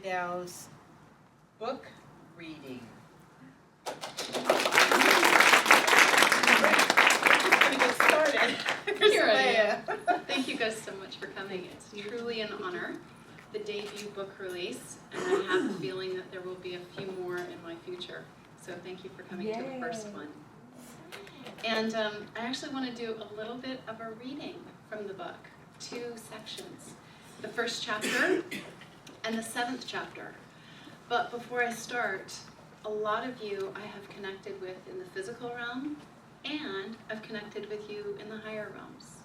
now's book reading. We're going to get started. Here I am. Thank you guys so much for coming. It's truly an honor, the debut book release, and I have the feeling that there will be a few more in my future. So thank you for coming to the first one. And I actually want to do a little bit of a reading from the book, 2 sections. The first chapter and the 7th chapter. But before I start, a lot of you I have connected with in the physical realm, and I've connected with you in the higher realms,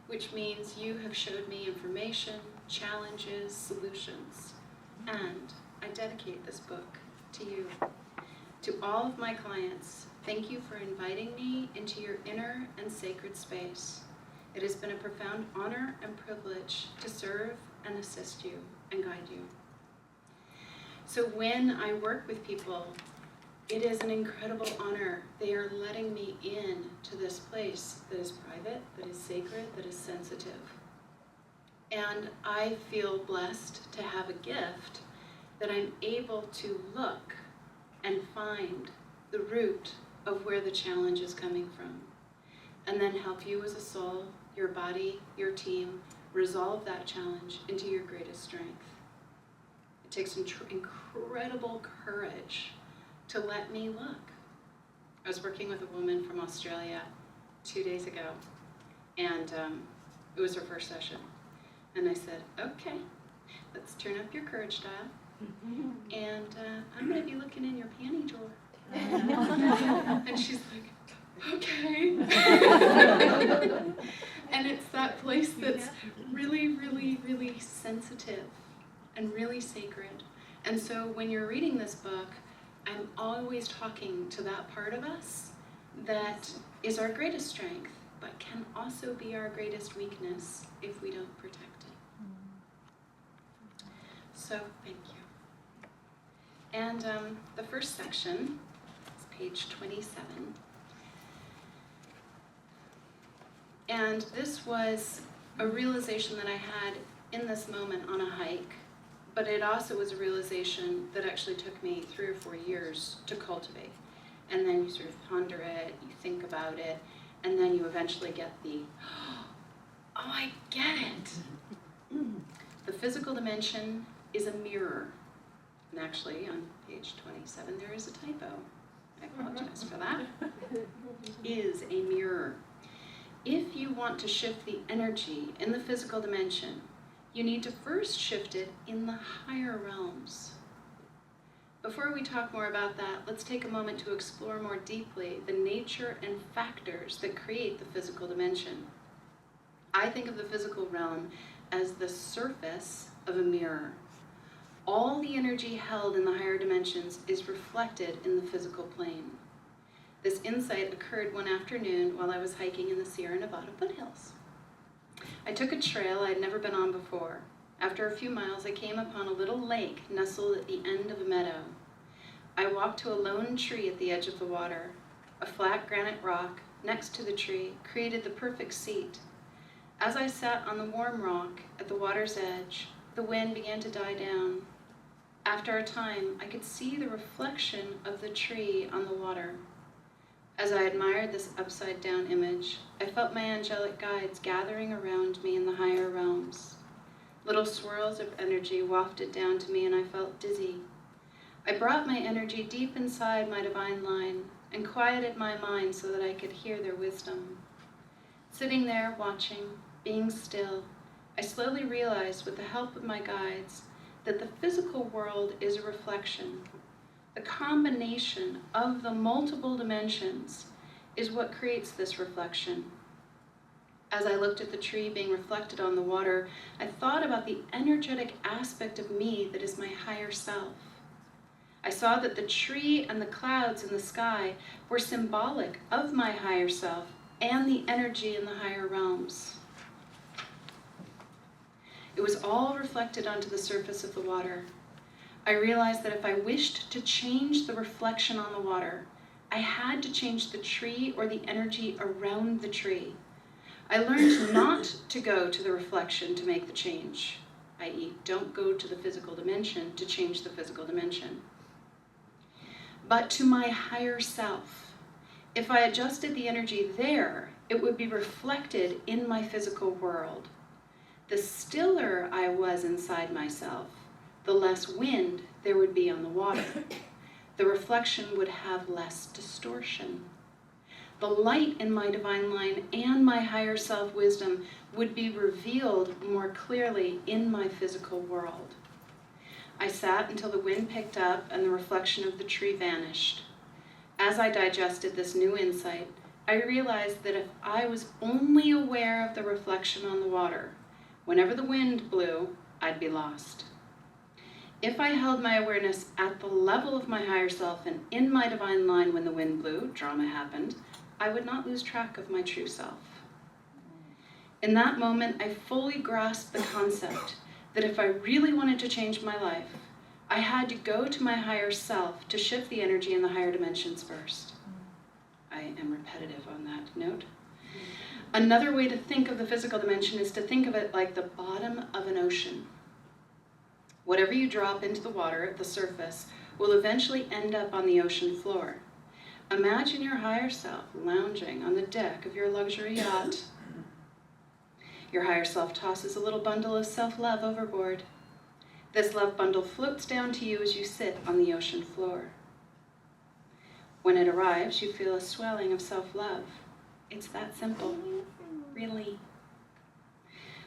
which means you have showed me information, challenges, solutions, and I dedicate this book to you. To all of my clients, thank you for inviting me into your inner and sacred space. It has been a profound honor and privilege to serve and assist you and guide you. So when I work with people, it is an incredible honor. They are letting me in to this place that is private, that is sacred, that is sensitive. And I feel blessed to have a gift that I'm able to look and find the root of where the challenge is coming from, and then help you as a soul, your body, your team, resolve that challenge into your greatest strength. It takes incredible courage to let me look. I was working with a woman from Australia 2 days ago, and it was her first session. And I said, okay, let's turn up your courage dial, and I'm going to be looking in your panty drawer. And she's like, okay. And it's that place that's really, really, really sensitive and really sacred. And so when you're reading this book, I'm always talking to that part of us that is our greatest strength, but can also be our greatest weakness if we don't protect it. So thank you. And the first section is page 27. And this was a realization that I had in this moment on a hike, but it also was a realization that actually took me 3 or 4 years to cultivate. And then you sort of ponder it, you think about it, and then you eventually get the, oh, I get it. The physical dimension is a mirror. And actually, on page 27, there is a typo. I apologize for that. Is a mirror. If you want to shift the energy in the physical dimension, you need to first shift it in the higher realms. Before we talk more about that, let's take a moment to explore more deeply the nature and factors that create the physical dimension. I think of the physical realm as the surface of a mirror. All the energy held in the higher dimensions is reflected in the physical plane. This insight occurred one afternoon while I was hiking in the Sierra Nevada foothills. I took a trail I had never been on before. After a few miles, I came upon a little lake nestled at the end of a meadow. I walked to a lone tree at the edge of the water. A flat granite rock next to the tree created the perfect seat. As I sat on the warm rock at the water's edge, the wind began to die down. After a time, I could see the reflection of the tree on the water. As I admired this upside-down image, I felt my angelic guides gathering around me in the higher realms. Little swirls of energy wafted down to me, and I felt dizzy. I brought my energy deep inside my divine line and quieted my mind so that I could hear their wisdom. Sitting there, watching, being still, I slowly realized, with the help of my guides, that the physical world is a reflection. The combination of the multiple dimensions is what creates this reflection. As I looked at the tree being reflected on the water, I thought about the energetic aspect of me that is my higher self. I saw that the tree and the clouds in the sky were symbolic of my higher self and the energy in the higher realms. It was all reflected onto the surface of the water. I realized that if I wished to change the reflection on the water, I had to change the tree or the energy around the tree. I learned not to go to the reflection to make the change. i.e., don't go to the physical dimension to change the physical dimension, but to my higher self. If I adjusted the energy there, it would be reflected in my physical world. The stiller I was inside myself, the less wind there would be on the water. The reflection would have less distortion. The light in my divine line and my higher self wisdom would be revealed more clearly in my physical world. I sat until the wind picked up and the reflection of the tree vanished. As I digested this new insight, I realized that if I was only aware of the reflection on the water, whenever the wind blew, I'd be lost. If I held my awareness at the level of my higher self and in my divine line when the wind blew, drama happened, I would not lose track of my true self. In that moment, I fully grasped the concept that if I really wanted to change my life, I had to go to my higher self to shift the energy in the higher dimensions first. I am repetitive on that note. Another way to think of the physical dimension is to think of it like the bottom of an ocean. Whatever you drop into the water at the surface will eventually end up on the ocean floor. Imagine your higher self lounging on the deck of your luxury yacht. Your higher self tosses a little bundle of self-love overboard. This love bundle floats down to you as you sit on the ocean floor. When it arrives, you feel a swelling of self-love. It's that simple, really.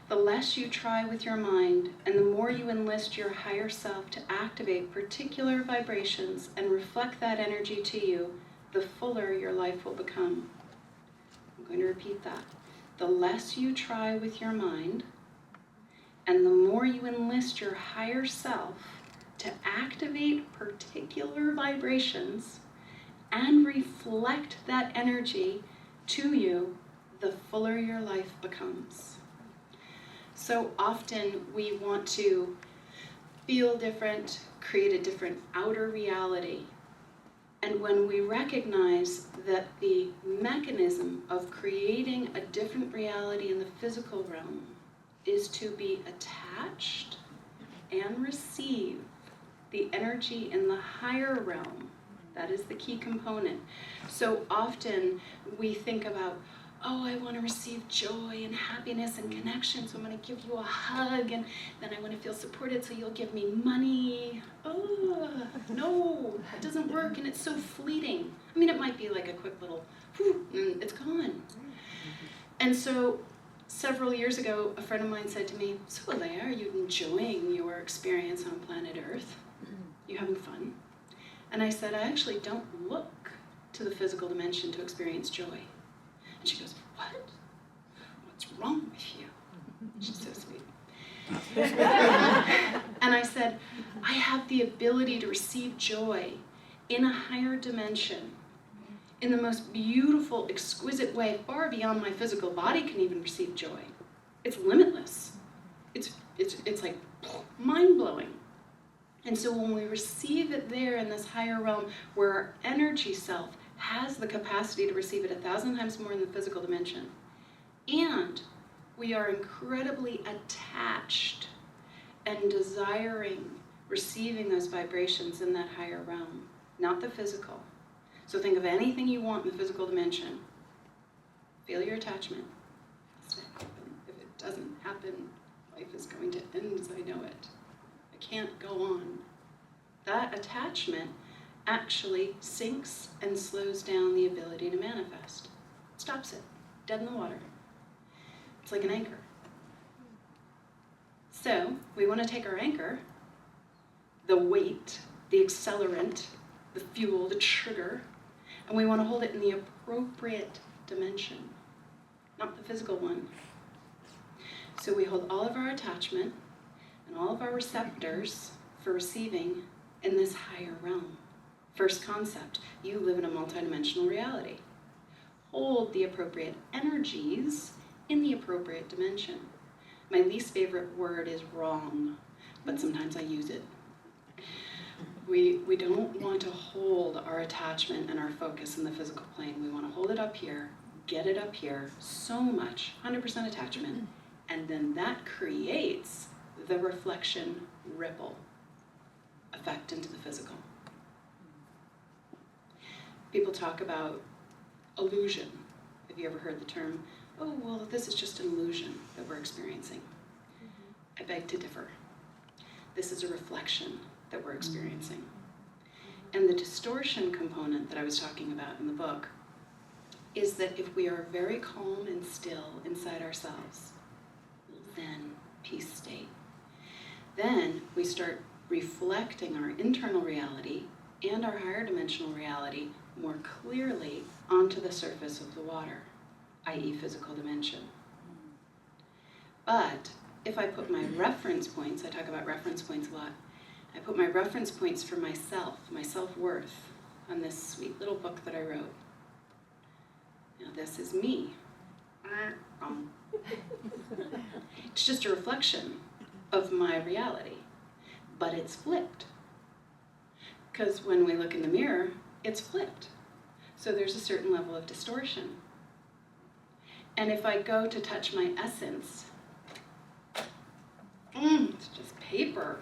The less you try with your mind, and the more you enlist your higher self to activate particular vibrations and reflect that energy to you, the fuller your life will become. I'm going to repeat that. The less you try with your mind, and the more you enlist your higher self to activate particular vibrations and reflect that energy to you, the fuller your life becomes. So often we want to feel different, create a different outer reality. And when we recognize that the mechanism of creating a different reality in the physical realm is to be attached and receive the energy in the higher realm, that is the key component. So often we think about, oh, I want to receive joy and happiness and connection, so I'm going to give you a hug, and then I want to feel supported, so you'll give me money. Oh, no, it doesn't work, and it's so fleeting. I mean, it might be like a quick little, whew, and it's gone. And so several years ago, a friend of mine said to me, so Aleya, are you enjoying your experience on planet Earth? You having fun? And I said, I actually don't look to the physical dimension to experience joy. And she goes, what? What's wrong with you? She's so sweet. And I said, I have the ability to receive joy in a higher dimension, in the most beautiful, exquisite way, far beyond my physical body can even receive joy. It's limitless. It's like mind-blowing. And so when we receive it there in this higher realm where our energy self has the capacity to receive it 1,000 times more in the physical dimension, and we are incredibly attached and desiring receiving those vibrations in that higher realm, not the physical. So think of anything you want in the physical dimension. Feel your attachment. If it doesn't happen, life is going to end as I know it. I can't go on. That attachment actually sinks and slows down the ability to manifest. Stops it, dead in the water. It's like an anchor. So we want to take our anchor, the weight, the accelerant, the fuel, the trigger, and we want to hold it in the appropriate dimension, not the physical one. So we hold all of our attachment and all of our receptors for receiving in this higher realm. First concept, you live in a multidimensional reality. Hold the appropriate energies in the appropriate dimension. My least favorite word is wrong, but sometimes I use it. We don't want to hold our attachment and our focus in the physical plane. We want to hold it up here, get it up here, so much, 100% attachment, and then that creates the reflection ripple effect into the physical. People talk about illusion. Have you ever heard the term, oh, well, this is just an illusion that we're experiencing? I beg to differ. This is a reflection that we're experiencing. And the distortion component that I was talking about in the book is that if we are very calm and still inside ourselves, Zen, peace state, then we start reflecting our internal reality and our higher dimensional reality more clearly onto the surface of the water, i.e. physical dimension. But if I put my reference points, I talk about reference points a lot, I put my reference points for myself, my self-worth, on this sweet little book that I wrote. Now this is me. Wrong. It's just a reflection of my reality, but it's flipped. Because when we look in the mirror, it's flipped. So there's a certain level of distortion. And if I go to touch my essence, it's just paper.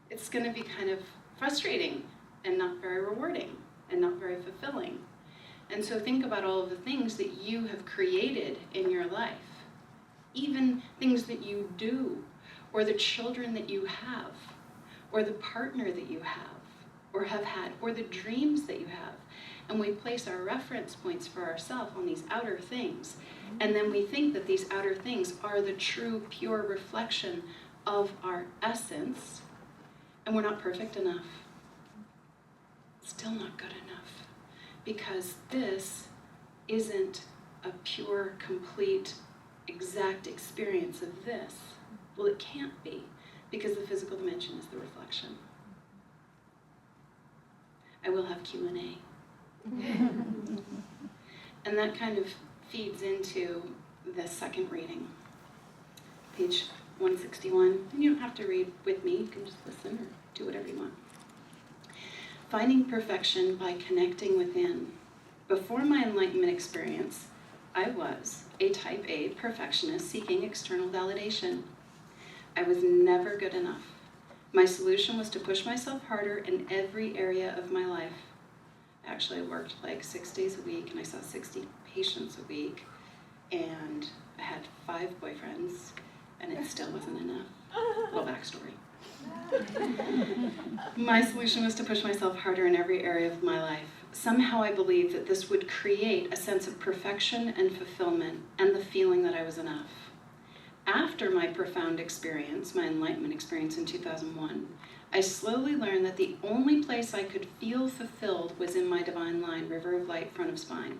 It's going to be kind of frustrating and not very rewarding and not very fulfilling. And so think about all of the things that you have created in your life, even things that you do, or the children that you have, or the partner that you have, or have had, or the dreams that you have. And we place our reference points for ourselves on these outer things. And then we think that these outer things are the true, pure reflection of our essence. And we're not perfect enough. Still not good enough. Because this isn't a pure, complete, exact experience of this. Well, it can't be, because the physical dimension is the reflection. I will have Q&A. And that kind of feeds into the second reading, page 161. And you don't have to read with me, you can just listen or do whatever you want. Finding perfection by connecting within. Before my enlightenment experience, I was a type A perfectionist seeking external validation. I was never good enough. My solution was to push myself harder in every area of my life. Actually, I worked like 6 days a week, and I saw 60 patients a week, and I had 5 boyfriends, and it still wasn't enough. Little backstory. My solution was to push myself harder in every area of my life. Somehow I believed that this would create a sense of perfection and fulfillment, and the feeling that I was enough. After my profound experience, my enlightenment experience in 2001, I slowly learned that the only place I could feel fulfilled was in my divine line, river of light, front of spine.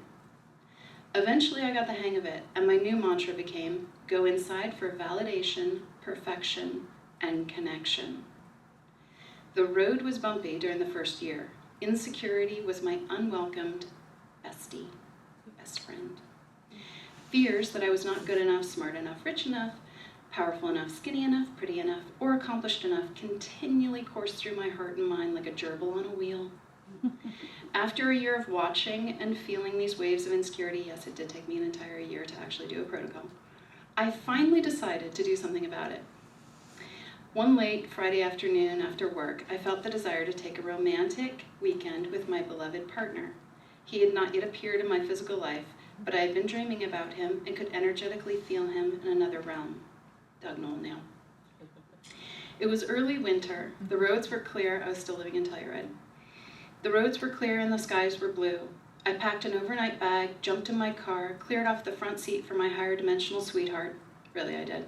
Eventually I got the hang of it, and my new mantra became, go inside for validation, perfection, and connection. The road was bumpy during the first year. Insecurity was my unwelcomed bestie, best friend. Fears that I was not good enough, smart enough, rich enough, powerful enough, skinny enough, pretty enough, or accomplished enough continually coursed through my heart and mind like a gerbil on a wheel. After a year of watching and feeling these waves of insecurity, yes, it did take me an entire year to actually do a protocol, I finally decided to do something about it. One late Friday afternoon after work, I felt the desire to take a romantic weekend with my beloved partner. He had not yet appeared in my physical life, but I had been dreaming about him and could energetically feel him in another realm. Doug Knoll now. It was early winter. The roads were clear. I was still living in Telluride. The roads were clear and the skies were blue. I packed an overnight bag, jumped in my car, cleared off the front seat for my higher dimensional sweetheart, really I did,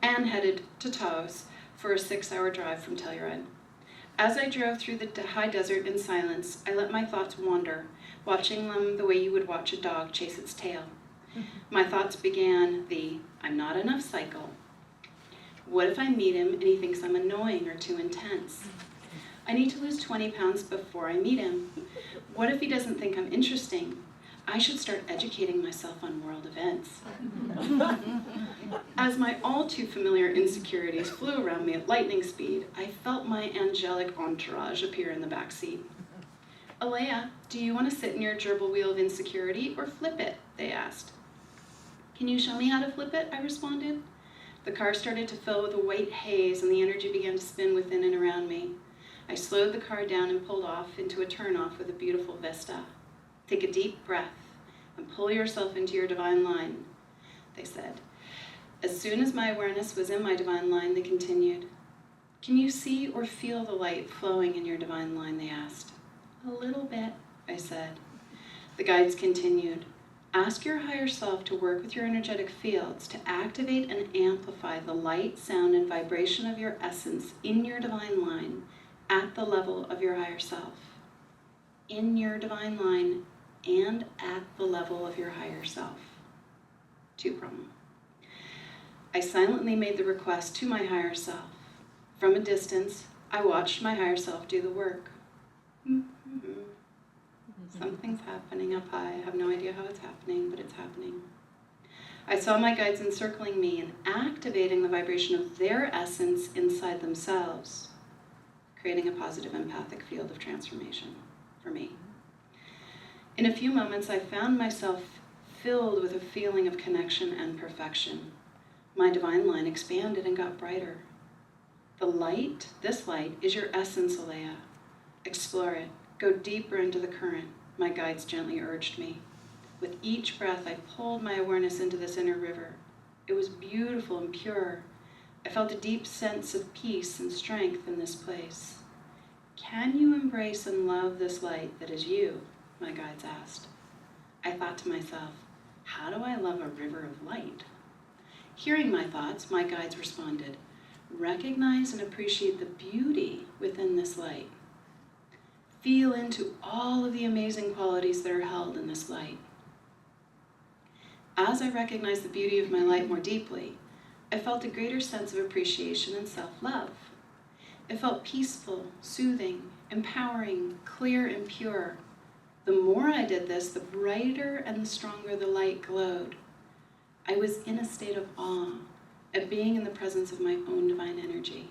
and headed to Taos for a 6-hour drive from Telluride. As I drove through the high desert in silence, I let my thoughts wander, watching them the way you would watch a dog chase its tail. My thoughts began the I'm not enough cycle. What if I meet him and he thinks I'm annoying or too intense? I need to lose 20 pounds before I meet him. What if he doesn't think I'm interesting? I should start educating myself on world events. As my all too familiar insecurities flew around me at lightning speed, I felt my angelic entourage appear in the back seat. Aleya, do you want to sit in your gerbil wheel of insecurity or flip it? They asked. Can you show me how to flip it? I responded. The car started to fill with a white haze, and the energy began to spin within and around me. I slowed the car down and pulled off into a turnoff with a beautiful vista. Take a deep breath and pull yourself into your divine line, they said. As soon as my awareness was in my divine line, they continued. Can you see or feel the light flowing in your divine line, they asked. A little bit, I said. The guides continued. Ask your higher self to work with your energetic fields to activate and amplify the light, sound, and vibration of your essence in your divine line at the level of your higher self. In your divine line and at the level of your higher self. 2 promo. I silently made the request to my higher self. From a distance, I watched my higher self do the work. Something's happening up high. I have no idea how it's happening, but it's happening. I saw my guides encircling me and activating the vibration of their essence inside themselves, creating a positive empathic field of transformation for me. In a few moments, I found myself filled with a feeling of connection and perfection. My divine line expanded and got brighter. The light, this light, is your essence, Aleya. Explore it. Go deeper into the current, my guides gently urged me. With each breath, I pulled my awareness into this inner river. It was beautiful and pure. I felt a deep sense of peace and strength in this place. Can you embrace and love this light that is you? My guides asked. I thought to myself, how do I love a river of light? Hearing my thoughts, my guides responded, recognize and appreciate the beauty within this light. Feel into all of the amazing qualities that are held in this light. As I recognized the beauty of my light more deeply, I felt a greater sense of appreciation and self-love. It felt peaceful, soothing, empowering, clear, and pure. The more I did this, the brighter and the stronger the light glowed. I was in a state of awe at being in the presence of my own divine energy.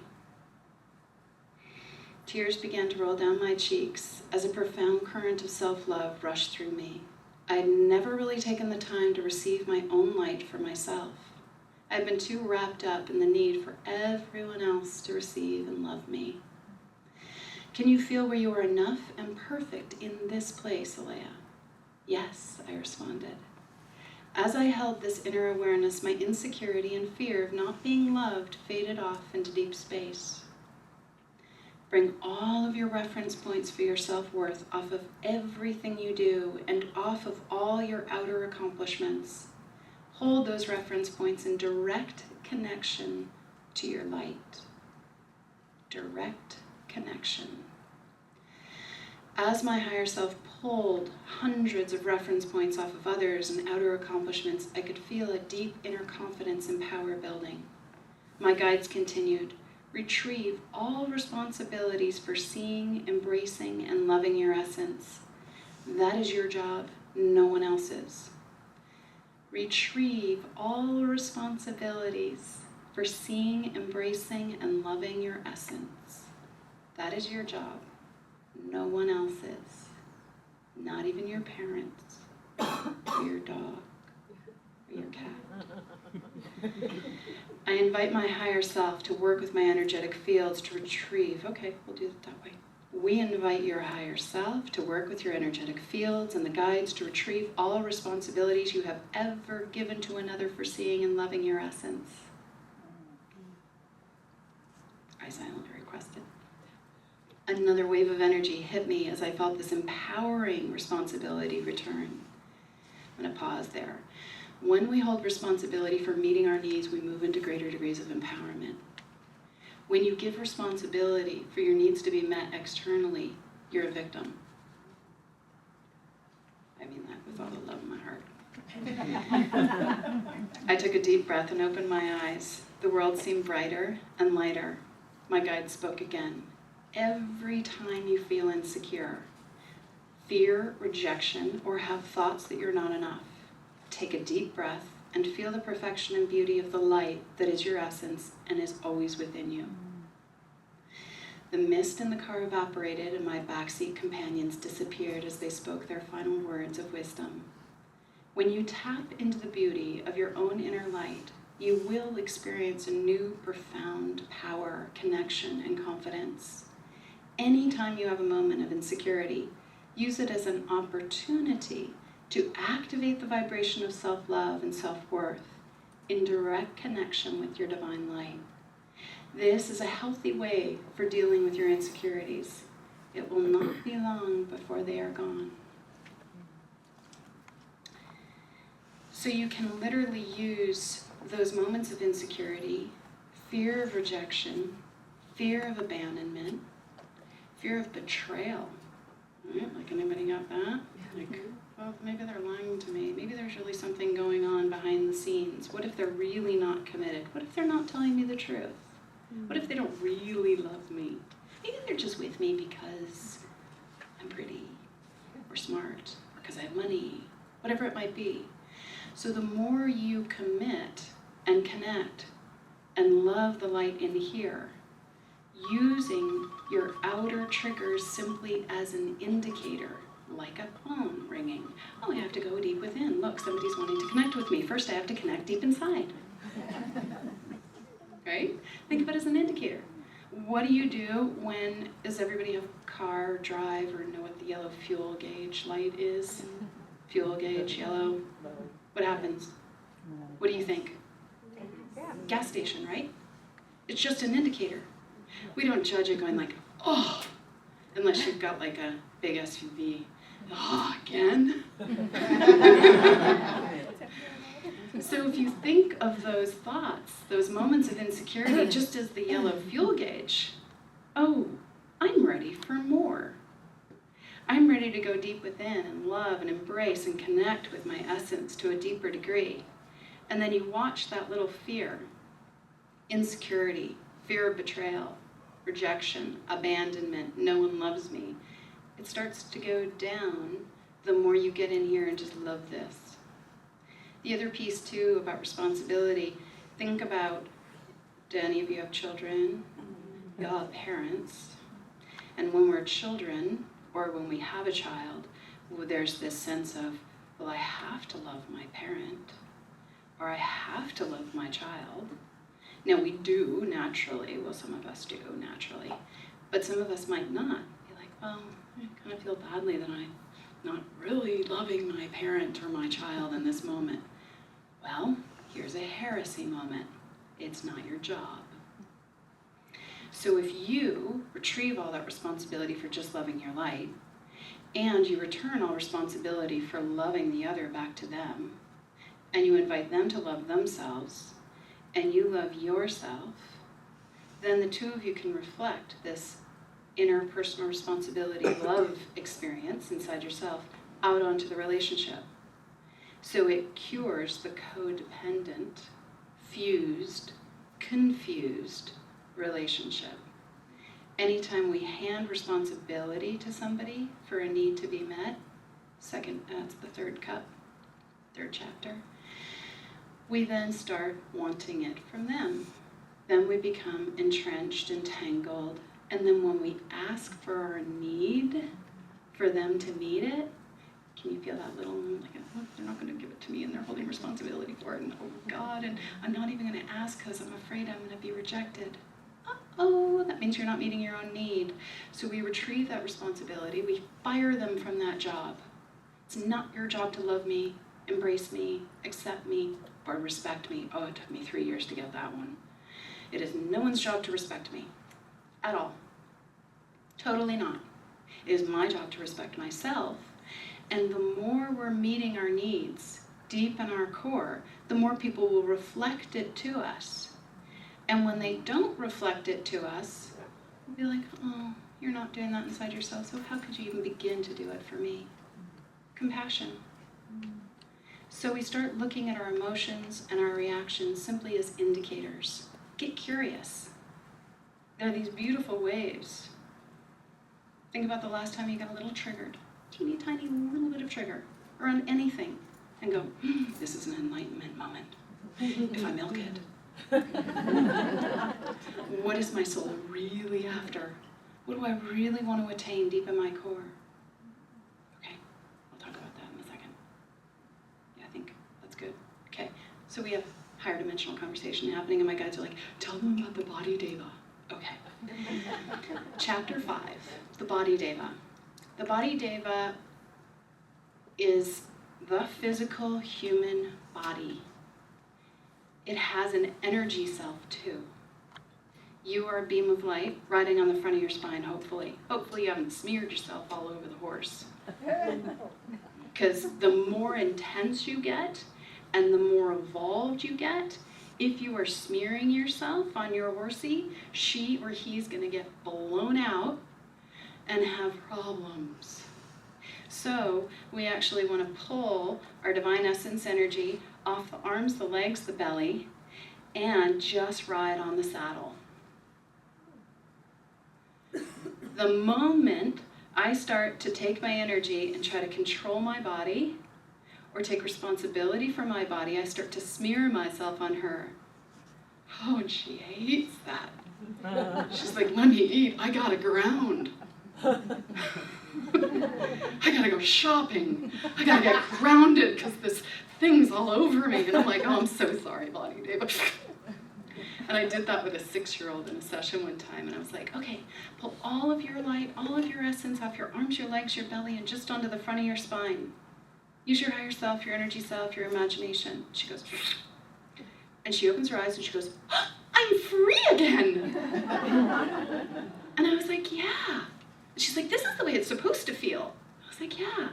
Tears began to roll down my cheeks as a profound current of self-love rushed through me. I had never really taken the time to receive my own light for myself. I had been too wrapped up in the need for everyone else to receive and love me. Can you feel where you are enough and perfect in this place, Aleya? Yes, I responded. As I held this inner awareness, my insecurity and fear of not being loved faded off into deep space. Bring all of your reference points for your self-worth off of everything you do and off of all your outer accomplishments. Hold those reference points in direct connection to your light. Direct connection. As my higher self pulled hundreds of reference points off of others and outer accomplishments, I could feel a deep inner confidence and power building. My guides continued, retrieve all responsibilities for seeing, embracing, and loving your essence. That is your job, no one else's. Retrieve all responsibilities for seeing, embracing, and loving your essence. That is your job, no one else's. Not even your parents, or your dog, or your cat. I invite my higher self to work with my energetic fields to retrieve. Okay, we'll do it that way. We invite your higher self to work with your energetic fields and the guides to retrieve all responsibilities you have ever given to another for seeing and loving your essence. I silently requested. Another wave of energy hit me as I felt this empowering responsibility return. I'm going to pause there. When we hold responsibility for meeting our needs, we move into greater degrees of empowerment. When you give responsibility for your needs to be met externally, you're a victim. I mean that with all the love in my heart. I took a deep breath and opened my eyes. The world seemed brighter and lighter. My guide spoke again. Every time you feel insecure, fear, rejection, or have thoughts that you're not enough, take a deep breath and feel the perfection and beauty of the light that is your essence and is always within you. The mist in the car evaporated and my backseat companions disappeared as they spoke their final words of wisdom. When you tap into the beauty of your own inner light, you will experience a new profound power, connection, and confidence. Anytime you have a moment of insecurity, use it as an opportunity to activate the vibration of self-love and self-worth in direct connection with your divine light. This is a healthy way for dealing with your insecurities. It will not be long before they are gone. So you can literally use those moments of insecurity, fear of rejection, fear of abandonment, fear of betrayal. Right? Like, anybody got that? Like, well, maybe they're lying to me. Maybe there's really something going on behind the scenes. What if they're really not committed? What if they're not telling me the truth? What if they don't really love me? Maybe they're just with me because I'm pretty, or smart, or because I have money, whatever it might be. So the more you commit and connect and love the light in here, using your outer triggers simply as an indicator, like a phone ringing. Oh, I have to go deep within. Look, somebody's wanting to connect with me. First, I have to connect deep inside. Right? Think of it as an indicator. What do you do when, does everybody have car, drive, or know what the yellow fuel gauge light is? Fuel gauge, yellow. What happens? What do you think? Gas station, right? It's just an indicator. We don't judge it going like, oh, unless you've got like a big SUV. Oh, again? So if you think of those thoughts, those moments of insecurity, just as the yellow fuel gauge, oh, I'm ready for more. I'm ready to go deep within and love and embrace and connect with my essence to a deeper degree. And then you watch that little fear, insecurity, fear of betrayal, rejection, abandonment, no one loves me. It starts to go down the more you get in here and just love this. The other piece too about responsibility, think about, do any of you have children? You all have parents. And when we're children, or when we have a child, there's this sense of, well, I have to love my parent, or I have to love my child. Now we do naturally, well, some of us do naturally, but some of us might not. Be like, well, I kind of feel badly that I'm not really loving my parent or my child in this moment. Well, here's a heresy moment. It's not your job. So if you retrieve all that responsibility for just loving your light, and you return all responsibility for loving the other back to them, and you invite them to love themselves, and you love yourself, then the two of you can reflect this inner personal responsibility love experience inside yourself out onto the relationship. So it cures the codependent, fused, confused relationship. Anytime we hand responsibility to somebody for a need to be met, that's the third cup, third chapter, we then start wanting it from them. Then we become entrenched, entangled, and then when we ask for our need, for them to meet it, can you feel that little, like, oh, they're not going to give it to me and they're holding responsibility for it, and oh God, and I'm not even going to ask because I'm afraid I'm going to be rejected. Uh-oh, that means you're not meeting your own need. So we retrieve that responsibility, we fire them from that job. It's not your job to love me, embrace me, accept me, or respect me. Oh, it took me 3 years to get that one. It is no one's job to respect me, at all. Totally not. It is my job to respect myself. And the more we're meeting our needs deep in our core, the more people will reflect it to us. And when they don't reflect it to us, we'll be like, oh, you're not doing that inside yourself, so how could you even begin to do it for me? Compassion. So we start looking at our emotions and our reactions simply as indicators. Get curious. They're these beautiful waves. Think about the last time you got a little triggered. Teeny tiny little bit of trigger around anything, and go, this is an enlightenment moment. If I milk it. What is my soul really after? What do I really want to attain deep in my core? Okay, we'll talk about that in a second. Yeah, I think that's good. Okay, so we have higher dimensional conversation happening, and my guides are like, tell them about the body deva. Okay. Chapter 5, the body deva. The body deva is the physical human body. It has an energy self too. You are a beam of light riding on the front of your spine, hopefully. Hopefully you haven't smeared yourself all over the horse. Because the more intense you get and the more evolved you get, if you are smearing yourself on your horsey, she or he's going to get blown out and have problems. So we actually want to pull our divine essence energy off the arms, the legs, the belly, and just ride on the saddle. The moment I start to take my energy and try to control my body or take responsibility for my body, I start to smear myself on her. Oh, and she hates that. She's like, let me eat, I gotta ground. I gotta go shopping. I gotta get grounded because this thing's all over me. And I'm like, oh, I'm so sorry, body deva. And I did that with a 6-year-old in a session one time, and I was like, okay, pull all of your light, all of your essence off your arms, your legs, your belly, and just onto the front of your spine. Use your higher self, your energy self, your imagination. She goes, and she opens her eyes and she goes, oh, I'm free again. And I was like, yeah. She's like, this is the way it's supposed to feel. I was like, yeah,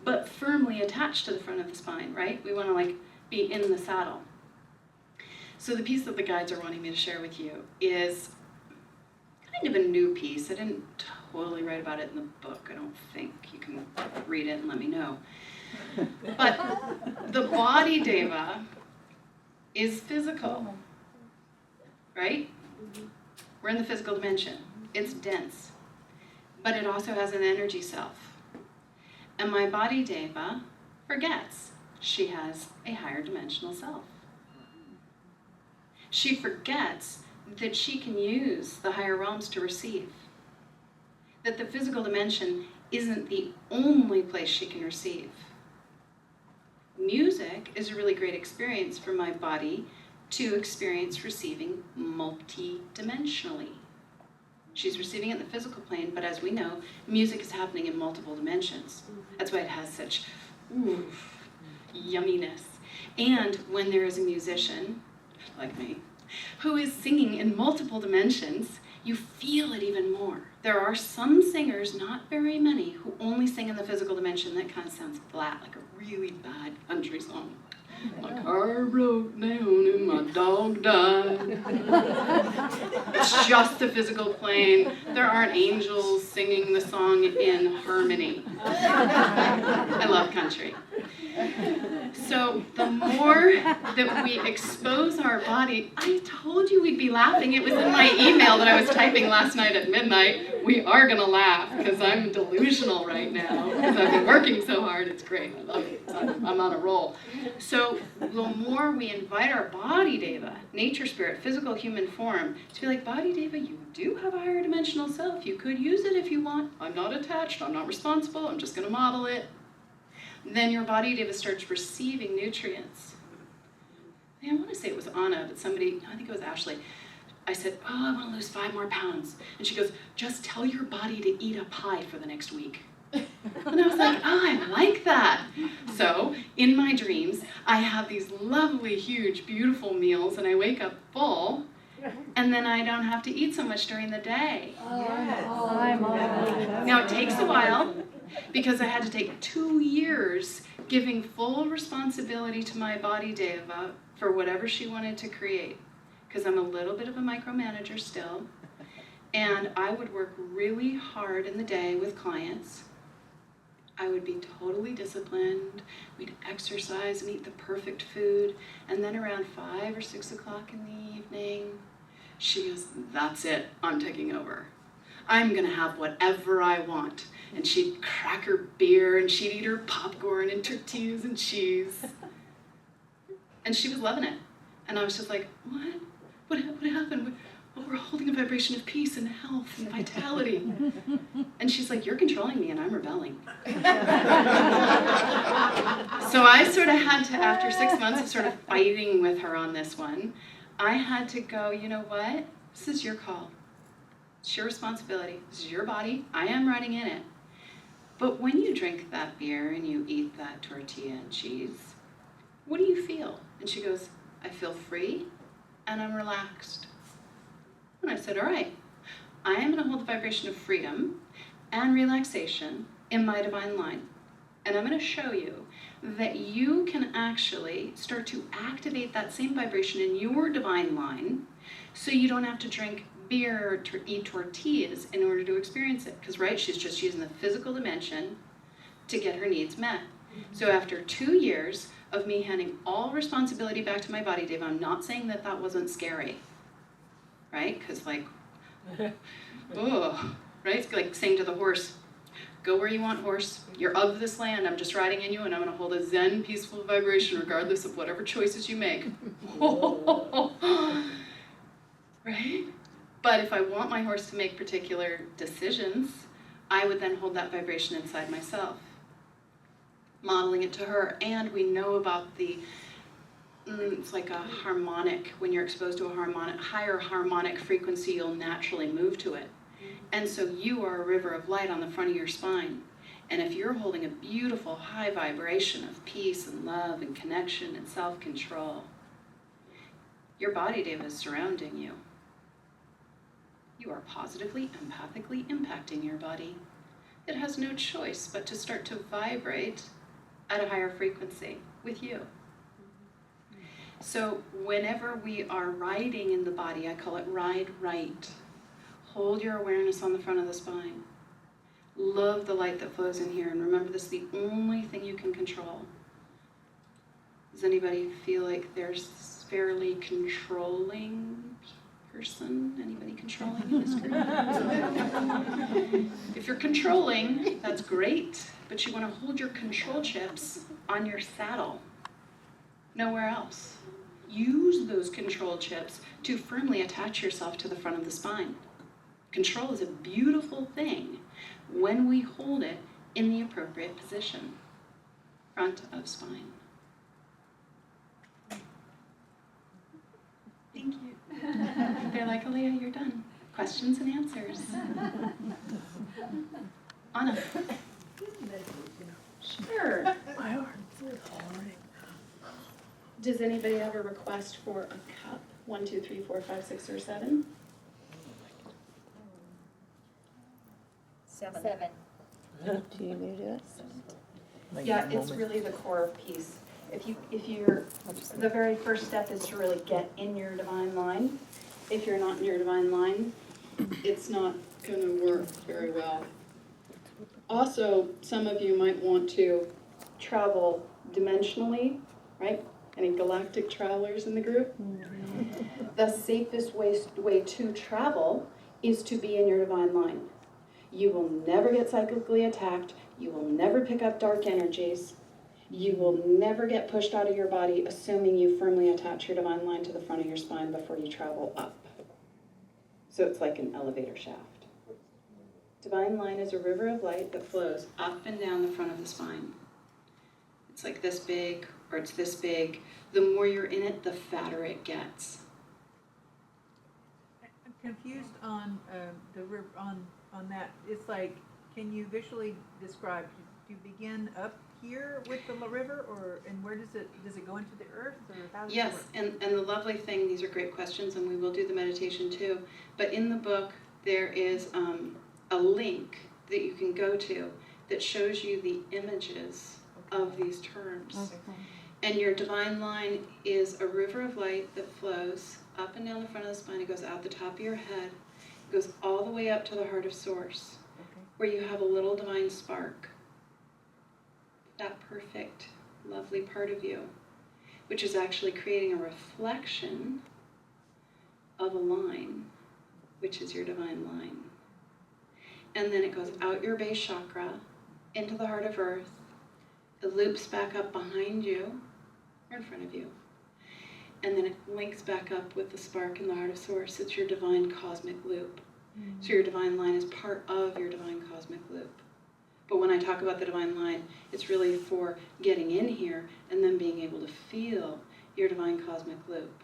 but firmly attached to the front of the spine, right? We want to like be in the saddle. So the piece that the guides are wanting me to share with you is kind of a new piece. I didn't totally write about it in the book, I don't think. You can read it and let me know. But the body deva is physical, right? We're in the physical dimension. It's dense. But it also has an energy self. And my body deva forgets she has a higher dimensional self. She forgets that she can use the higher realms to receive. That the physical dimension isn't the only place she can receive. Music is a really great experience for my body to experience receiving multi-dimensionally. She's receiving it in the physical plane, but as we know, music is happening in multiple dimensions. That's why it has such yumminess. And when there is a musician, like me, who is singing in multiple dimensions, you feel it even more. There are some singers, not very many, who only sing in the physical dimension. That kind of sounds flat, like a really bad country song. My car broke down and my dog died. It's just the physical plane. There aren't angels singing the song in harmony. I love country. So the more that we expose our body, I told you we'd be laughing. It was in my email that I was typing last night at midnight. We are going to laugh because I'm delusional right now because I've been working so hard. It's great. I love it. I'm on a roll. So the more we invite our body deva, nature spirit, physical human form, to be like, body deva, you do have a higher dimensional self. You could use it if you want. I'm not attached. I'm not responsible. I'm just going to model it. Then your body deva starts receiving nutrients. I want to say it was Anna, but somebody, I think it was Ashley. I said, oh, I want to lose 5 more pounds. And she goes, just tell your body to eat a pie for the next week. And I was like, oh, I like that. So in my dreams, I have these lovely, huge, beautiful meals, and I wake up full, and then I don't have to eat so much during the day. Now it takes a while, because I had to take 2 years giving full responsibility to my body deva for whatever she wanted to create. Because I'm a little bit of a micromanager still. And I would work really hard in the day with clients. I would be totally disciplined. We'd exercise and eat the perfect food. And then around 5 or 6 o'clock in the evening, she goes, that's it, I'm taking over. I'm going to have whatever I want. And she'd crack her beer, and she'd eat her popcorn and tortillas and cheese. And she was loving it. And I was just like, what? What happened? Well, we're holding a vibration of peace and health and vitality. And she's like, you're controlling me and I'm rebelling. So I sort of had to, after 6 months of sort of fighting with her on this one, I had to go, you know what? This is your call. It's your responsibility. This is your body. I am riding in it. But when you drink that beer and you eat that tortilla and cheese, what do you feel? And she goes, I feel free and I'm relaxed. And I said, all right, I am going to hold the vibration of freedom and relaxation in my divine line. And I'm going to show you that you can actually start to activate that same vibration in your divine line so you don't have to drink beer or eat tortillas in order to experience it. Because, right, she's just using the physical dimension to get her needs met. So after 2 years of me handing all responsibility back to my body, Dave, I'm not saying that that wasn't scary, right? Because like, oh, right? It's like saying to the horse, go where you want, horse. You're of this land. I'm just riding in you, and I'm going to hold a zen, peaceful vibration regardless of whatever choices you make. Right? But if I want my horse to make particular decisions, I would then hold that vibration inside myself, modeling it to her. And we know about the, it's like a harmonic. When you're exposed to a harmonic, higher harmonic frequency, you'll naturally move to it. And so you are a river of light on the front of your spine. And if you're holding a beautiful high vibration of peace and love and connection and self-control, your body, Dave, is surrounding you. You are positively, empathically impacting your body. It has no choice but to start to vibrate at a higher frequency with you. So whenever we are riding in the body, I call it ride right. Hold your awareness on the front of the spine. Love the light that flows in here. And remember, this is the only thing you can control. Does anybody feel like there's fairly controlling person? Anybody controlling in this group? If you're controlling, that's great, but you want to hold your control chips on your saddle, nowhere else. Use those control chips to firmly attach yourself to the front of the spine. Control is a beautiful thing when we hold it in the appropriate position, front of spine. Thank you. They're like, Aleya, you're done. Questions and answers. Anna. Sure. My heart's hard. Does anybody have a request for a cup? 1, 2, 3, 4, 5, 6, or 7? 7. Do you need to do it? Yeah, it's really the core piece. If you're, the very first step is to really get in your divine line. If you're not in your divine line, it's not going to work very well. Also, some of you might want to travel dimensionally, right? Any galactic travelers in the group? The safest way to travel is to be in your divine line. You will never get cyclically attacked. You will never pick up dark energies. You will never get pushed out of your body, assuming you firmly attach your divine line to the front of your spine before you travel up. So it's like an elevator shaft. Divine line is a river of light that flows up and down the front of the spine. It's like this big, or it's this big. The more you're in it, the fatter it gets. I'm confused on on that. It's like, can you visually describe? Do you begin up here with the river, and where does it go into the earth, or how does it Yes, work? and the lovely thing, these are great questions, and we will do the meditation too, but in the book there is a link that you can go to that shows you the images of these terms. Okay. And your divine line is a river of light that flows up and down the front of the spine. It goes out the top of your head, it goes all the way up to the heart of source, where you have a little divine spark. That perfect, lovely part of you, which is actually creating a reflection of a line, which is your divine line. And then it goes out your base chakra, into the heart of earth. It loops back up behind you, or in front of you. And then it links back up with the spark in the heart of source. It's your divine cosmic loop. So your divine line is part of your divine cosmic loop, But when I talk about the divine line, it's really for getting in here and then being able to feel your divine cosmic loop.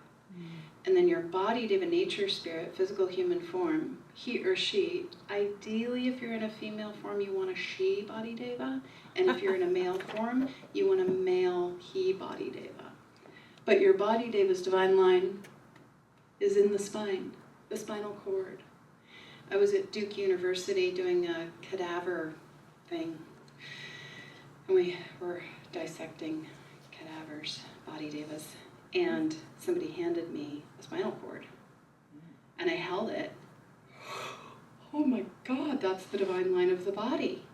And then your body, deva, nature, spirit, physical human form, he or she, ideally if you're in a female form, you want a she body deva. And if you're in a male form, you want a male he body deva. But your body deva's divine line is in the spine, the spinal cord. I was at Duke University doing a cadaver thing, and we were dissecting cadavers, body devas, and somebody handed me a spinal cord, and I held it. Oh my God, that's the divine line of the body.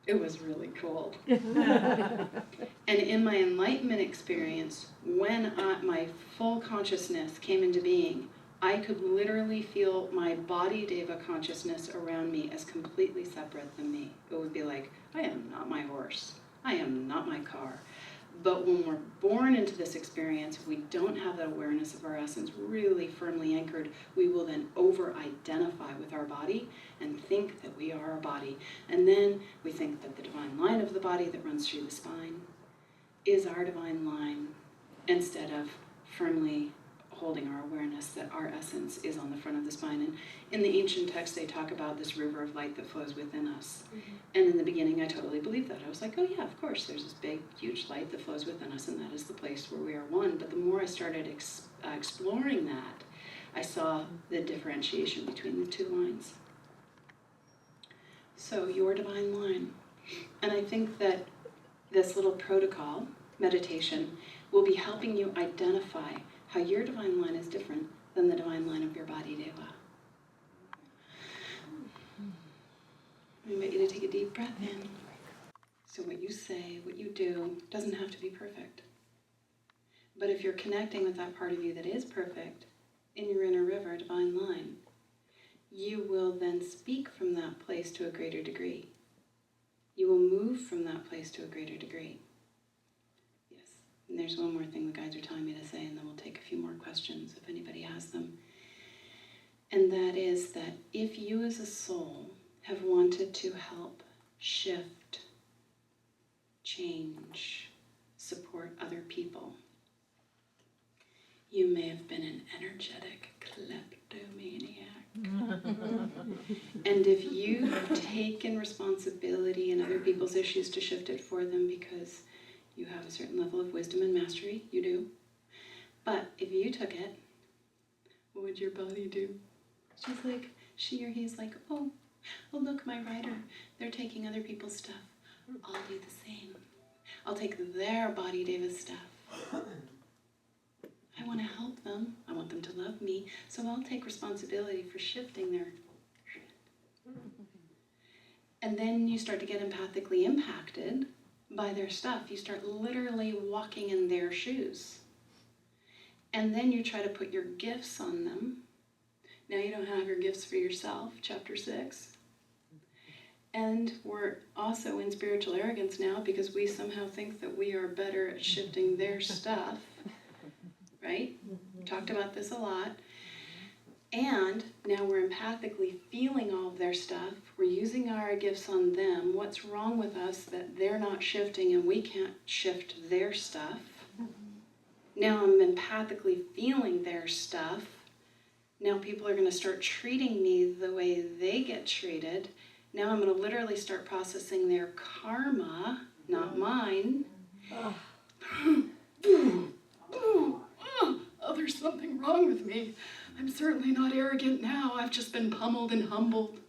It was really cool. And in my enlightenment experience, when my full consciousness came into being, I could literally feel my body deva consciousness around me as completely separate than me. It would be like, I am not my horse. I am not my car. But when we're born into this experience, if we don't have that awareness of our essence really firmly anchored, we will then over-identify with our body and think that we are our body. And then we think that the divine line of the body that runs through the spine is our divine line, instead of firmly holding our awareness that our essence is on the front of the spine. And in the ancient texts, they talk about this river of light that flows within us. And in the beginning, I totally believed that. I was like, oh yeah, of course, there's this big, huge light that flows within us, and that is the place where we are one. But the more I started exploring that, I saw the differentiation between the two lines. So your divine line. And I think that this little protocol, meditation, will be helping you identify how your divine line is different than the divine line of your body deva. I invite you to take a deep breath in. So what you say, what you do, doesn't have to be perfect. But if you're connecting with that part of you that is perfect, in your inner river, divine line, you will then speak from that place to a greater degree. You will move from that place to a greater degree. And there's one more thing the guides are telling me to say, and then we'll take a few more questions if anybody has them. And that is that if you as a soul have wanted to help shift, change, support other people, you may have been an energetic kleptomaniac. And if you've taken responsibility in other people's issues to shift it for them because you have a certain level of wisdom and mastery, you do. But if you took it, what would your body do? She's like, she or he's like, oh look, my writer, they're taking other people's stuff. I'll do the same. I'll take their body deva stuff. I want to help them. I want them to love me. So I'll take responsibility for shifting their shit. And then you start to get empathically impacted by their stuff. You start literally walking in their shoes. And then you try to put your gifts on them. Now you don't have your gifts for yourself, chapter 6. And we're also in spiritual arrogance now because we somehow think that we are better at shifting their stuff. Right? We talked about this a lot. And now we're empathically feeling all of their stuff. We're using our gifts on them. What's wrong with us that they're not shifting and we can't shift their stuff? Now I'm empathically feeling their stuff. Now people are going to start treating me the way they get treated. Now I'm going to literally start processing their karma, not mine. Oh, there's something wrong with me. I'm certainly not arrogant now. I've just been pummeled and humbled.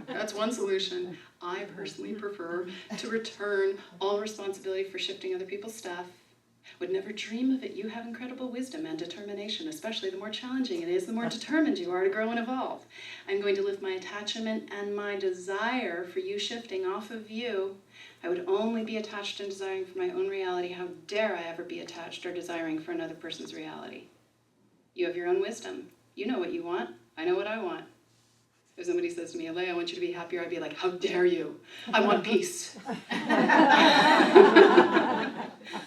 That's one solution. I personally prefer to return all responsibility for shifting other people's stuff. Would never dream of it. You have incredible wisdom and determination, especially the more challenging it is, the more determined you are to grow and evolve. I'm going to lift my attachment and my desire for you shifting off of you. I would only be attached and desiring for my own reality. How dare I ever be attached or desiring for another person's reality? You have your own wisdom. You know what you want. I know what I want. If somebody says to me, Aleya, I want you to be happier, I'd be like, how dare you? I want peace. I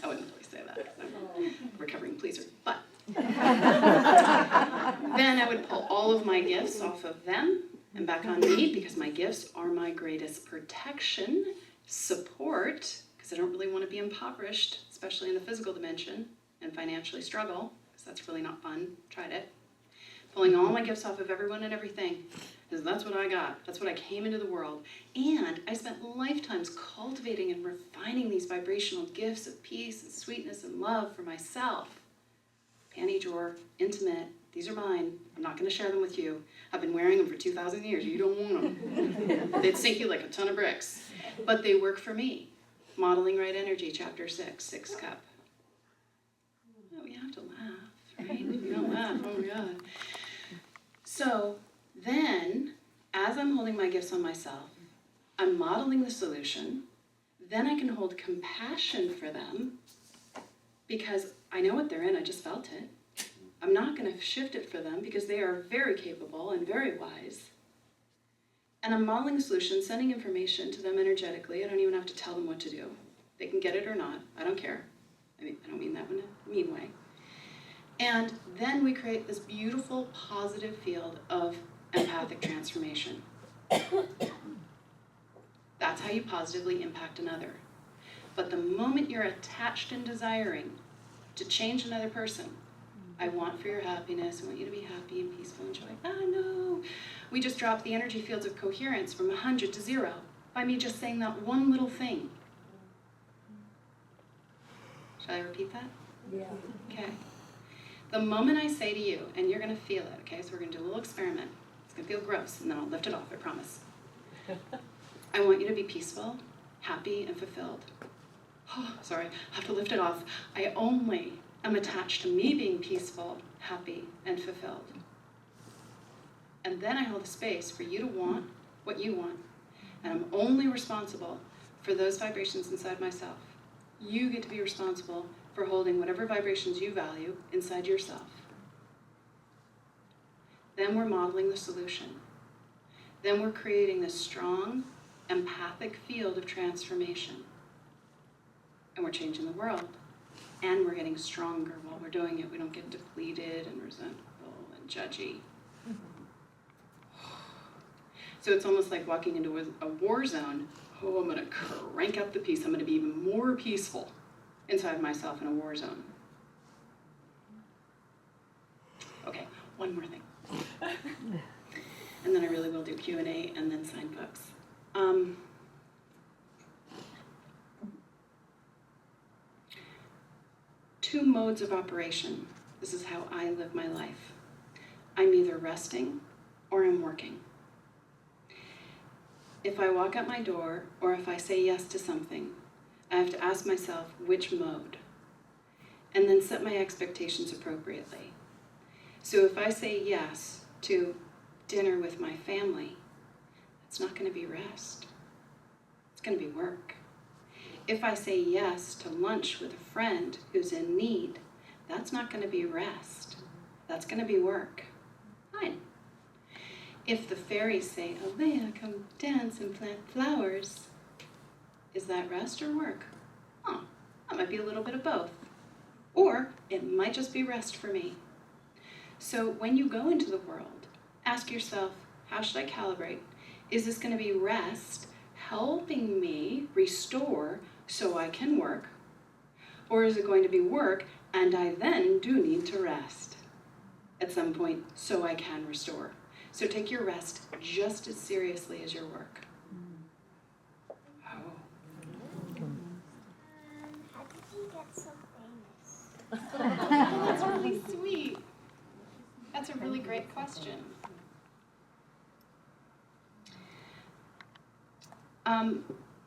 wouldn't really say that because I'm a recovering pleaser. But then I would pull all of my gifts off of them And back on me, because my gifts are my greatest protection, support, because I don't really want to be impoverished, especially in the physical dimension, and financially struggle, because that's really not fun. Tried it. Pulling all my gifts off of everyone and everything, because that's what I got. That's what I came into the world. And I spent lifetimes cultivating and refining these vibrational gifts of peace and sweetness and love for myself. Panty drawer, intimate, these are mine. I'm not going to share them with you. I've been wearing them for 2,000 years. You don't want them. They'd sink you like a ton of bricks. But they work for me. Modeling Right Energy, Chapter 6, Sixth Cup. Oh, you have to laugh, right? You don't laugh, oh my God. So then, as I'm holding my gifts on myself, I'm modeling the solution. Then I can hold compassion for them because I know what they're in, I just felt it. I'm not going to shift it for them because they are very capable and very wise. And I'm modeling a solution, sending information to them energetically. I don't even have to tell them what to do. They can get it or not. I don't care. I mean, I don't mean that in a mean way. And then we create this beautiful, positive field of empathic transformation. That's how you positively impact another. But the moment you're attached and desiring to change another person, I want for your happiness, I want you to be happy and peaceful and joy. No. We just dropped the energy fields of coherence from 100 to 0 by me just saying that one little thing. Shall I repeat that? Yeah. Okay. The moment I say to you, and you're going to feel it, okay? So we're going to do a little experiment. It's going to feel gross, and then I'll lift it off, I promise. I want you to be peaceful, happy, and fulfilled. Oh, sorry, I have to lift it off. I only am attached to me being peaceful, happy, and fulfilled. And then I hold a space for you to want what you want. And I'm only responsible for those vibrations inside myself. You get to be responsible for holding whatever vibrations you value inside yourself. Then we're modeling the solution. Then we're creating this strong, empathic field of transformation. And we're changing the world. And we're getting stronger while we're doing it. We don't get depleted and resentful and judgy. So it's almost like walking into a war zone. Oh, I'm going to crank up the peace. I'm going to be even more peaceful inside myself in a war zone. Okay, one more thing. And then I really will do Q&A and then sign books. Two modes of operation. This is how I live my life. I'm either resting or I'm working. If I walk out my door or if I say yes to something, I have to ask myself which mode, and then set my expectations appropriately. So if I say yes to dinner with my family, it's not going to be rest. It's going to be work. If I say yes to lunch with a friend who's in need, that's not going to be rest. That's going to be work. Fine. If the fairies say, Aleya, come dance and plant flowers, is that rest or work? Oh, that might be a little bit of both. Or it might just be rest for me. So when you go into the world, ask yourself, how should I calibrate? Is this going to be rest, helping me restore so I can work? Or is it going to be work and I then do need to rest at some point so I can restore? So take your rest just as seriously as your work. How did you get so famous? That's really sweet. That's a really great question.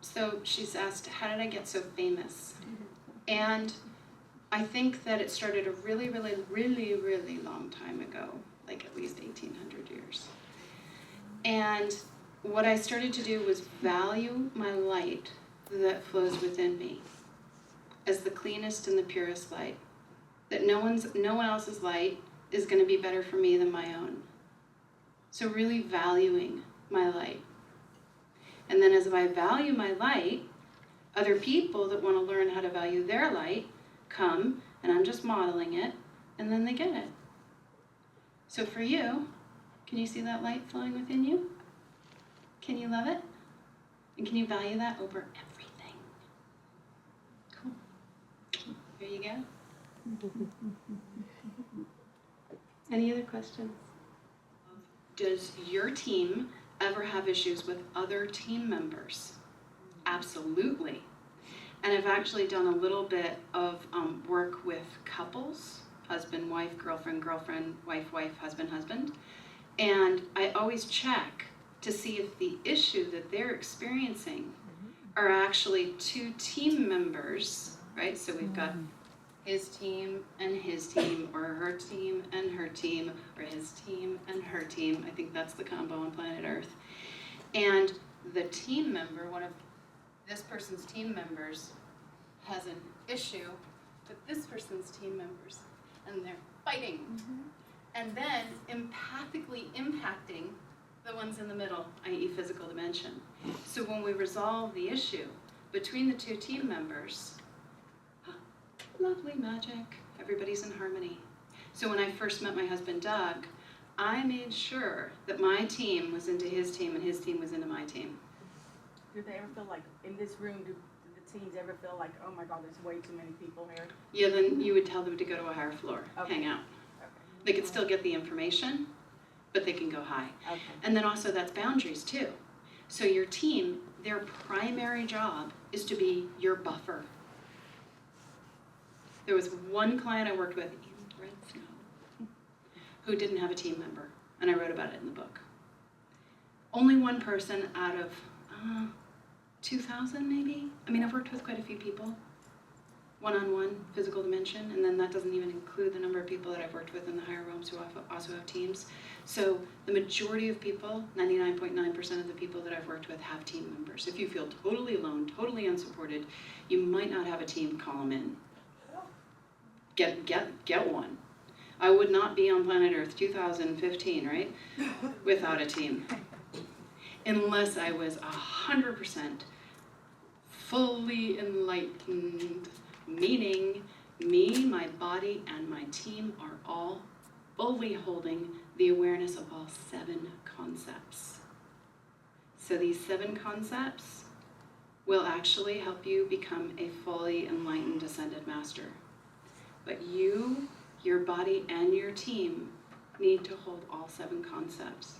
So she's asked, how did I get so famous? And I think that it started a really, really, really, really long time ago, like at least 1,800 years. And what I started to do was value my light that flows within me as the cleanest and the purest light. That no one else's light is going to be better for me than my own. So really valuing my light. And then as I value my light, other people that want to learn how to value their light come, and I'm just modeling it, and then they get it. So for you, Can you see that light flowing within you? Can you love it? And can you value that over everything? Cool. There you go. Any other questions? Does your team ever have issues with other team members? Absolutely. And I've actually done a little bit of work with couples, husband, wife, girlfriend, girlfriend, wife, wife, husband, husband. And I always check to see if the issue that they're experiencing are actually two team members, right? So we've got his team and his team, or her team and her team, or his team and her team. I think that's the combo on planet Earth. And the team member, one of this person's team members, has an issue with this person's team members, and they're fighting. And then empathically impacting the ones in the middle, i.e. physical dimension. So when we resolve the issue between the two team members, lovely magic, everybody's in harmony. So when I first met my husband, Doug, I made sure that my team was into his team and his team was into my team. Do they ever feel like, in this room, do the teams ever feel like, oh my God, there's way too many people here? Yeah, then you would tell them to go to a higher floor, Okay. hang out. Okay. They could still get the information, but they can go high. Okay. And then also that's boundaries too. So your team, their primary job is to be your buffer. There was one client I worked with, Red Snow, who didn't have a team member, and I wrote about it in the book. Only one person out of 2,000 maybe? I mean, I've worked with quite a few people, one-on-one, physical dimension, and then that doesn't even include the number of people that I've worked with in the higher realms who also have teams. So the majority of people, 99.9% of the people that I've worked with have team members. If you feel totally alone, totally unsupported, you might not have a team, call them in. Get one. I would not be on planet Earth 2015, right? Without a team. Unless I was 100% fully enlightened, meaning me, my body, and my team are all fully holding the awareness of all 7 concepts. So these 7 concepts will actually help you become a fully enlightened ascended master. But you, your body, and your team need to hold all 7 concepts.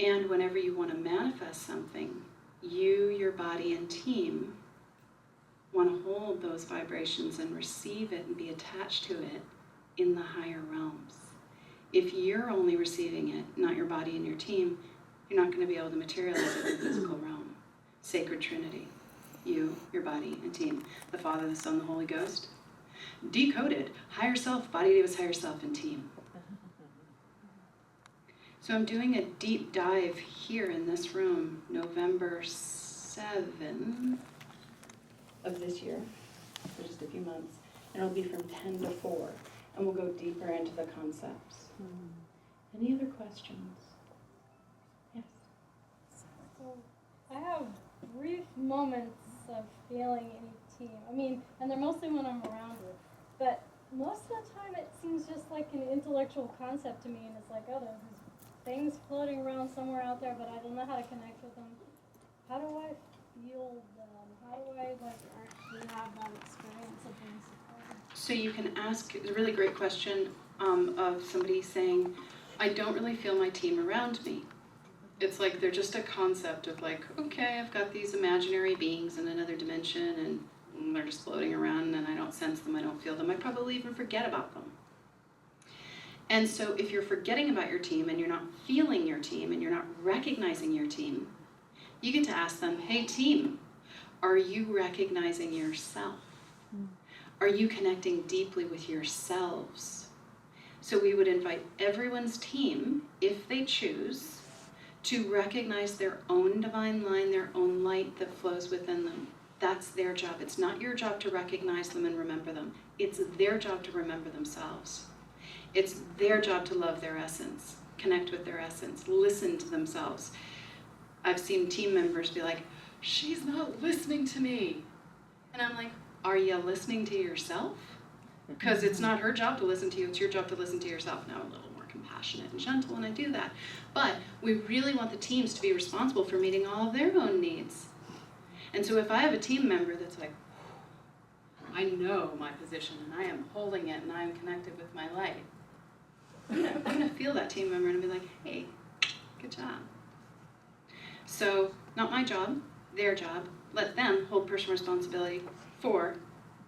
And whenever you want to manifest something, you, your body, and team want to hold those vibrations and receive it and be attached to it in the higher realms. If you're only receiving it, not your body and your team, you're not going to be able to materialize it in the physical realm. Sacred Trinity, you, your body, and team. The Father, the Son, the Holy Ghost. Decoded, higher self, body was higher self, and team. So I'm doing a deep dive here in this room, November 7th of this year, for just a few months, and it'll be from 10 to 4, and we'll go deeper into the concepts. Any other questions? Yes. So I have brief moments of feeling any team. I mean, and they're mostly when I'm around you. But most of the time it seems just like an intellectual concept to me, and it's like, oh, there's these things floating around somewhere out there, but I don't know how to connect with them. How do I feel them? How do I actually have that experience of being supported? So you can ask a really great question of somebody saying, I don't really feel my team around me. It's like they're just a concept of like, okay, I've got these imaginary beings in another dimension and they're just floating around and I don't sense them, I don't feel them, I probably even forget about them. And so if you're forgetting about your team and you're not feeling your team and you're not recognizing your team, you get to ask them, hey team, are you recognizing yourself? Are you connecting deeply with yourselves? So we would invite everyone's team, if they choose, to recognize their own divine line, their own light that flows within them. That's their job. It's not your job to recognize them and remember them. It's their job to remember themselves. It's their job to love their essence, connect with their essence, listen to themselves. I've seen team members be like, she's not listening to me. And I'm like, are you listening to yourself? Because it's not her job to listen to you, it's your job to listen to yourself. Now a little more compassion. compassionate and gentle when I do that. But we really want the teams to be responsible for meeting all of their own needs. And so if I have a team member that's like, I know my position and I am holding it and I am connected with my light, I'm gonna feel that team member and be like, hey, good job. So, not my job, their job. Let them hold personal responsibility for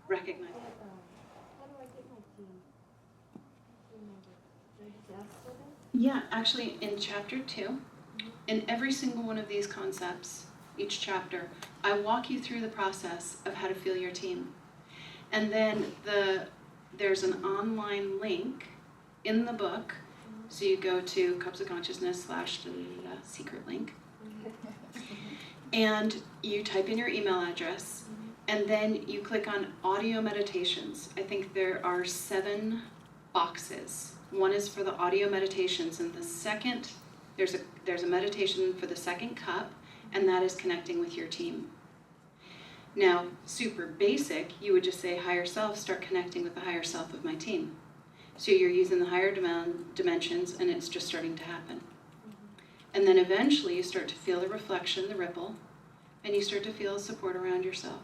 recognizing. How do I get my team member? Can I just ask for them? Yeah, actually, in chapter 2, in every single one of these concepts, each chapter, I walk you through the process of how to feel your team. And then there's an online link in the book. So you go to Cups of Consciousness / secret link. And you type in your email address. And then you click on audio meditations. I think there are 7 boxes. One is for the audio meditations, and the second, there's a meditation for the second cup, and that is connecting with your team. Now, super basic, you would just say higher self, start connecting with the higher self of my team. So you're using the higher dimensions, and it's just starting to happen. And then eventually you start to feel the reflection, the ripple, and you start to feel support around yourself.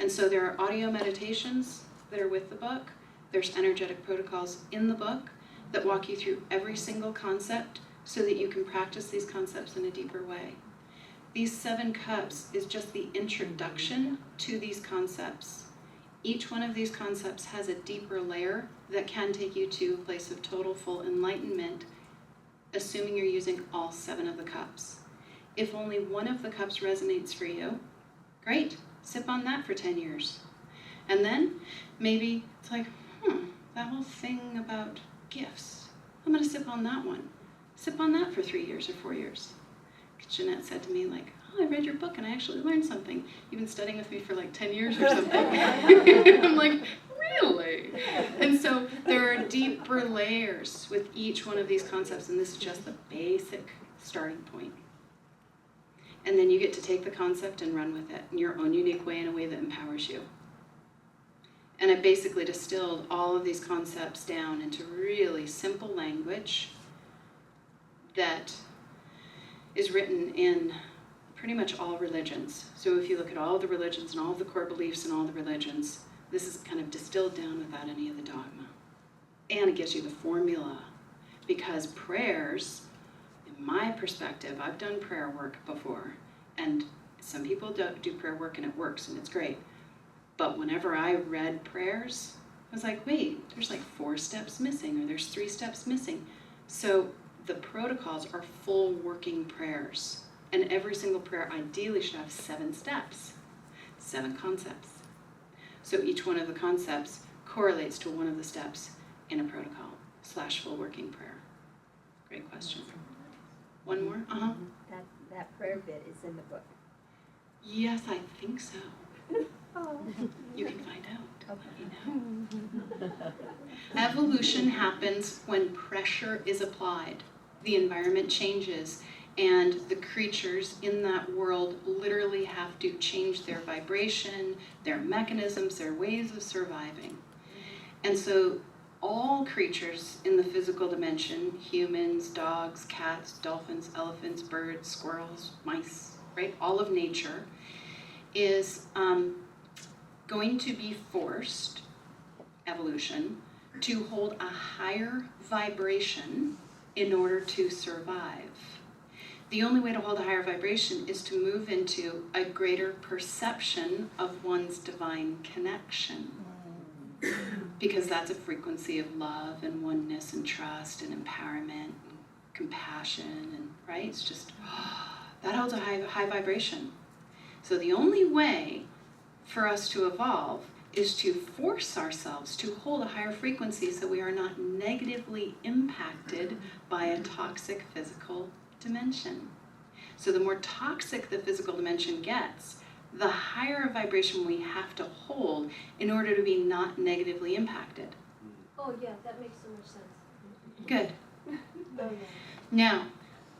And so there are audio meditations that are with the book. There's energetic protocols in the book that walk you through every single concept so that you can practice these concepts in a deeper way. These 7 cups is just the introduction to these concepts. Each one of these concepts has a deeper layer that can take you to a place of total full enlightenment, assuming you're using all 7 of the cups. If only one of the cups resonates for you, great. Sip on that for 10 years. And then maybe it's like, that whole thing about gifts. I'm going to sip on that one. Sip on that for 3 years or 4 years. Jeanette said to me, like, I read your book and I actually learned something. You've been studying with me for like 10 years or something. I'm like, really? And so there are deeper layers with each one of these concepts, and this is just the basic starting point. And then you get to take the concept and run with it in your own unique way, in a way that empowers you. And I basically distilled all of these concepts down into really simple language that is written in pretty much all religions. So if you look at all the religions and all the core beliefs in all the religions, this is kind of distilled down without any of the dogma. And it gives you the formula, because prayers, in my perspective, I've done prayer work before, and some people do prayer work and it works and it's great. But whenever I read prayers, I was like, wait, there's like 4 steps missing, or there's 3 steps missing. So the protocols are full working prayers. And every single prayer ideally should have 7 steps, 7 concepts. So each one of the concepts correlates to one of the steps in a protocol / full working prayer. Great question. One more? That prayer bit is in the book. Yes, I think so. You can find out. Let me know. Evolution happens when pressure is applied. The environment changes, and the creatures in that world literally have to change their vibration, their mechanisms, their ways of surviving. And so all creatures in the physical dimension, humans, dogs, cats, dolphins, elephants, birds, squirrels, mice, right? All of nature is going to be forced, evolution, to hold a higher vibration in order to survive. The only way to hold a higher vibration is to move into a greater perception of one's divine connection. Because that's a frequency of love and oneness and trust and empowerment and compassion, and right? It's just, that holds a high vibration. So the only way for us to evolve is to force ourselves to hold a higher frequency so we are not negatively impacted by a toxic physical dimension. So the more toxic the physical dimension gets, the higher vibration we have to hold in order to be not negatively impacted. Oh yeah, that makes so much sense. Good. Oh yeah. Now,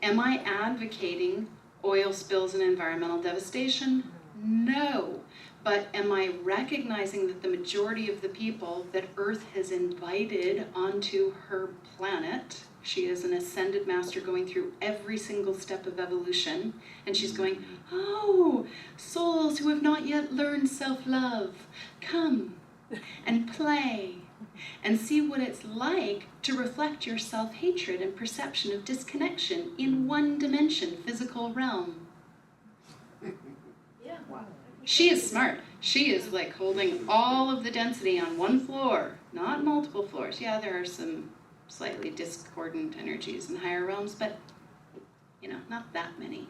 am I advocating oil spills and environmental devastation? No. But am I recognizing that the majority of the people that Earth has invited onto her planet She is an ascended master going through every single step of evolution. And she's going, oh, souls who have not yet learned self-love, come and play and see what it's like to reflect your self-hatred and perception of disconnection in one dimension, physical realm. Yeah. She is smart. She is like holding all of the density on one floor, not multiple floors. Yeah, there are some slightly discordant energies in higher realms, but not that many.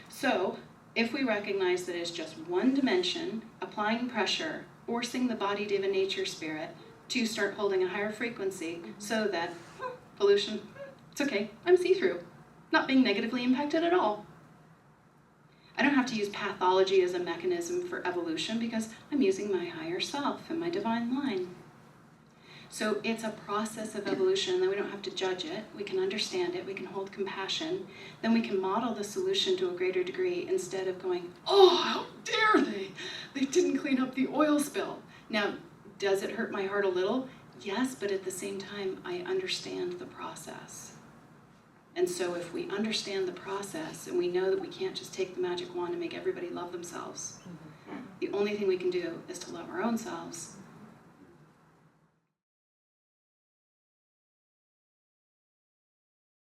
So if we recognize that it's just one dimension, applying pressure, forcing the body, diva, nature, spirit to start holding a higher frequency so that pollution, it's okay, I'm see-through, not being negatively impacted at all. I don't have to use pathology as a mechanism for evolution because I'm using my higher self and my divine line. So it's a process of evolution, then we don't have to judge it, we can understand it, we can hold compassion, then we can model the solution to a greater degree instead of going, oh, how dare they? They didn't clean up the oil spill. Now, does it hurt my heart a little? Yes, but at the same time, I understand the process. And so if we understand the process and we know that we can't just take the magic wand and make everybody love themselves, the only thing we can do is to love our own selves